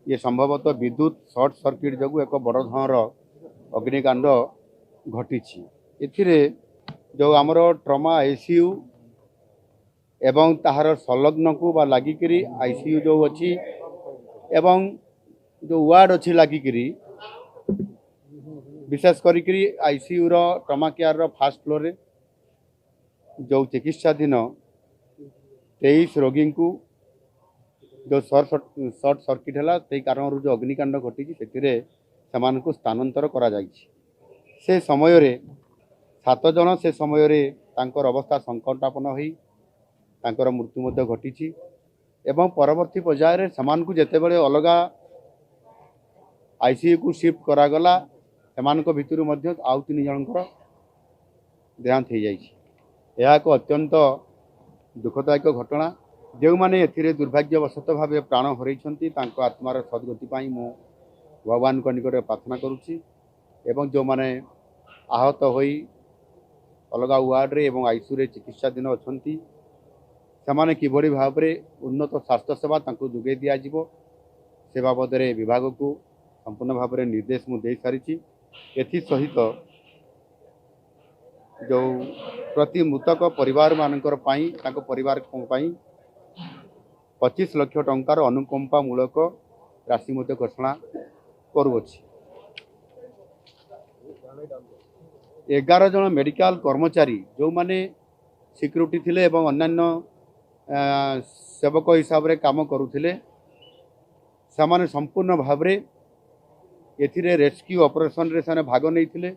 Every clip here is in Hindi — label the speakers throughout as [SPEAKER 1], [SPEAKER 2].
[SPEAKER 1] ये संभवतः विद्युत सर्ट सर्किट जो एक बड़ धर अग्निकांड घटी एथिरे जो आमर ट्रमा आईसीयू एवं ताहार संलग्न को बा लागिकी आईसीयू जो अच्छी एवं जो वार्ड अच्छी लागिकी विशेष करी आईसीयू रो ट्रमा केयर फास्ट फ्लोर रे जो चिकित्साधीन 23 रोगी को जो सर्ट सर्किट है से कारण जो अग्निकांड घटी से स्थानांतर करा से समय रे 7 जन से समय रे तांकर अवस्था संकटापन्न होई तांकर मृत्यु घटी एवं परवर्ती पर्यायर समान को जेते बड़े अलगा आईसीयू को शिफ्ट करागला से भितर आउ 3 जनकर देहांत हो जाए एक अत्यंत दुखदायक घटना जो मैंने ए दुर्भाग्यवशत भाव प्राण हरई आत्मार सद्गति मु भगवान को निकट प्रार्थना करुच्ची एवं जो मैंने आहत होई अलग वार्ड रे एवं आईसीयू रे चिकित्साधीन अच्छा से किभली भाव में उन्नत स्वास्थ्य सेवा जोगे दिज्व से बाबद विभाग को संपूर्ण भाव में निर्देश मुझे सारी एसहित जो प्रति मृतक परिवार मानकर परिवार 25 लाख टंकार अनुकंपा मूलक राशि घोषणा करुच्ची 11 जन मेडिकल कर्मचारी जो माने सिक्यूरिटी थिले एवं अन्यान्य सेवक हिसाब से काम करुथिले सामान्य संपूर्ण भाव में एथिरे रेस्क्यू ऑपरेशन रे साने भाग नहीं थिले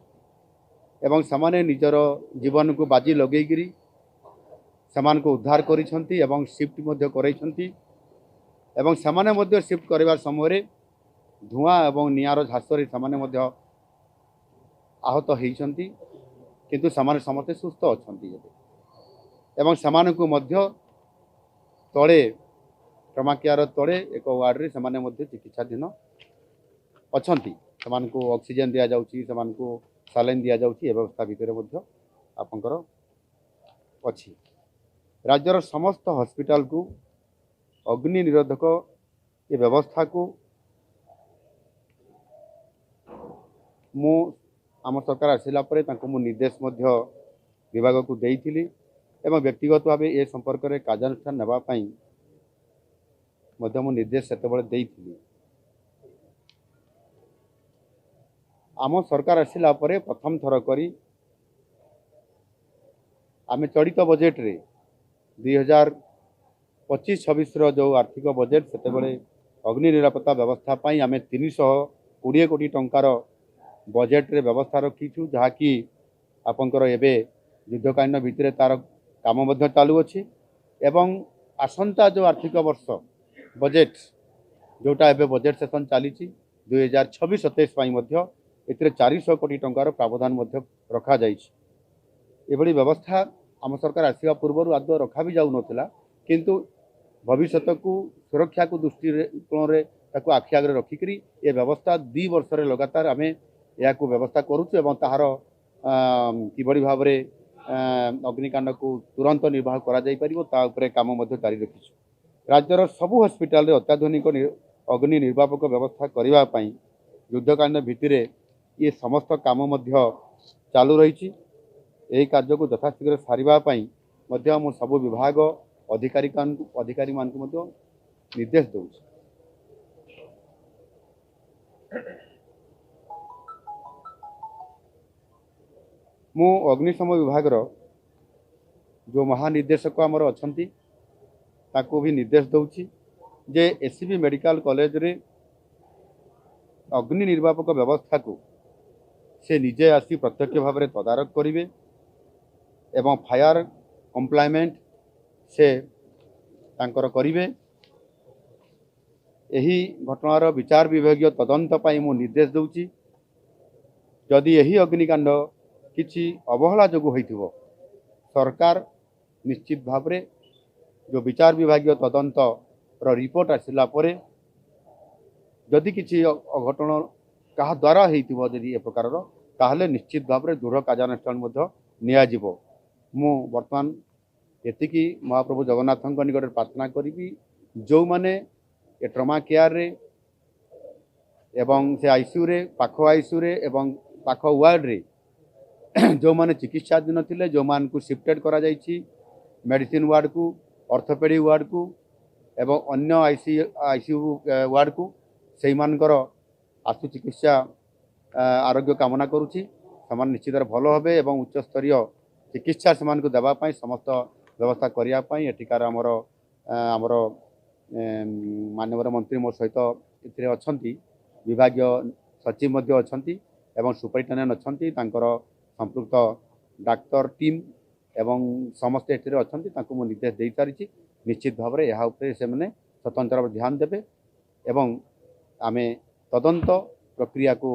[SPEAKER 1] एवं सामान्य निजर जीवन को बाजी लगेगिरी समान को उद्धार करिसंती एवं शिफ्ट मध्य करैसंती एवं सामान्य मध्य शिफ्ट करबार समय धुआं एवं निआर झासरे सामान्य मध्य आहत होइसंती किंतु सामान्य समस्ते सुस्थ अछंती एवं सामान को मध्य तले ट्रमा केयर तले एक वार्ड रे सामान्य मध्य चिकित्साधीन अछंती समान को ऑक्सीजन दिया जाउची समान को सालाइन दिया जाउची व्यवस्था भितर मध्य आपनकर अछि राज्यर समस्त हॉस्पिटल को अग्नि निरोधक ये व्यवस्था को मु आम सरकार आसिला परे तांको मु निर्देश मध्य विभाग को देइथिली एवं व्यक्तिगत भाव ए संपर्क में कार्यानुष्ठान नापी मु निर्देश सेतबेले देइथिली आम सरकार आसिला परे प्रथम थर करी आमे चलित बजेट रे 2025-26 जो आर्थिक बजेट सेतेबेले अग्नि निरापत्ता व्यवस्था पाई आमे 320 कोटी टंकार बजेट रे व्यवस्था रखीछु जहाँकि आपंकर एबे युद्धकालीन भितर तार काम मध्य चालू अछि एवं आसंता जो आर्थिक वर्ष बजेट जोटा एबे बजेट सेशन चली 2026-27 पाई मध्य एतिरे 400 कोटी टंकार प्रावधान मध्य रखा जाइछि एभली व्यवस्था आम सरकार आसिया पूर्व आदौ रखा भी जाऊ नथिला किंतु भविष्य को सुरक्षा को दृष्टि कोण आखि आगे रखिकी ये व्यवस्था 2 वर्ष रे लगातार आम या व्यवस्था करुचु एवं ताहार किभली भाव में अग्निकांड को तुरंत निर्वाह करा जाई परिबो ता उपरे काम मध्य जारी रखिछु राज्यर सबु हॉस्पिटल रे अत्याधुनिक अग्नि निर्वापक व्यवस्था करिवा पई युद्धकालीन भित्तिरे ये समस्त काम मध्य चालू रही यही कार्य को यथाशीघ्र सारिबा पई मध्य मु सबु विभाग अधिकारी मान को मध्य निर्देश दउछि मु अग्निशम विभाग जो महानिर्देशक आमर अछंती ताको भी निर्देश दउछि जे एससीबी मेडिकल कॉलेज रे अग्नि निर्वापक व्यवस्था को से निजे आसी प्रत्यक्ष भाव में तदारक करेंगे एवं फायर कंप्लायमेंट से तांकर करेंगे यही घटनार विचार विभागीय तदंत पाई मु निर्देश दूची जदि यही अग्निकांड किछि अवहेला जोगु होइथिबो सरकार निश्चित भाव में जो विचार विभागीय तदंत रिपोर्ट आसिला परे जदि किछि अघटन कहा द्वारा होइथिबो जदि ए प्रकार ताहले निश्चित भाव में दृढ़ कार्यानुष्ठान मध्य नियाजिबो मु वर्तमान एतिकी महाप्रभु जगन्नाथ निकट प्रार्थना करी जो माने ए ट्रमा केयर रे एवं से आईसीयू रे पाख आईसीयू रे एवं पाख वार्ड रे जो माने चिकित्साधीन थिले जो मान को शिफ्टेड करा जायछि मेडिसिन वार्ड को ऑर्थोपेडिक वार्ड को एवं अन्य आईसीयू वार्ड को सेई मानकर आशु चिकित्सा आरोग्य कामना करुछि समान निश्चित भल हेबे एवं उच्च स्तरीय चिकित्सा समान को देबा पई समस्त व्यवस्था करिया पई एठिकार हमर हमर माननीय मंत्री मो सहित इथिरे अछंती विभागीय सचिव मध्य अछंती एवं सुपरिटेंडेंट अछंती तांकर संपृक्त डाक्तर टीम एवं समस्त एठिरे अछंती तांको मो निर्देश देई सारिछि निश्चित भाव में यह से मैंने स्वतंत्र ध्यान देवे एवं आमे तदंत प्रक्रिया को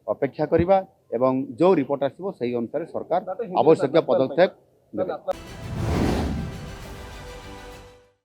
[SPEAKER 1] अपेक्षा करवा एवं जो रिपोर्ट आसो से अनुसार सरकार आवश्यक पदक्षेप नेबे।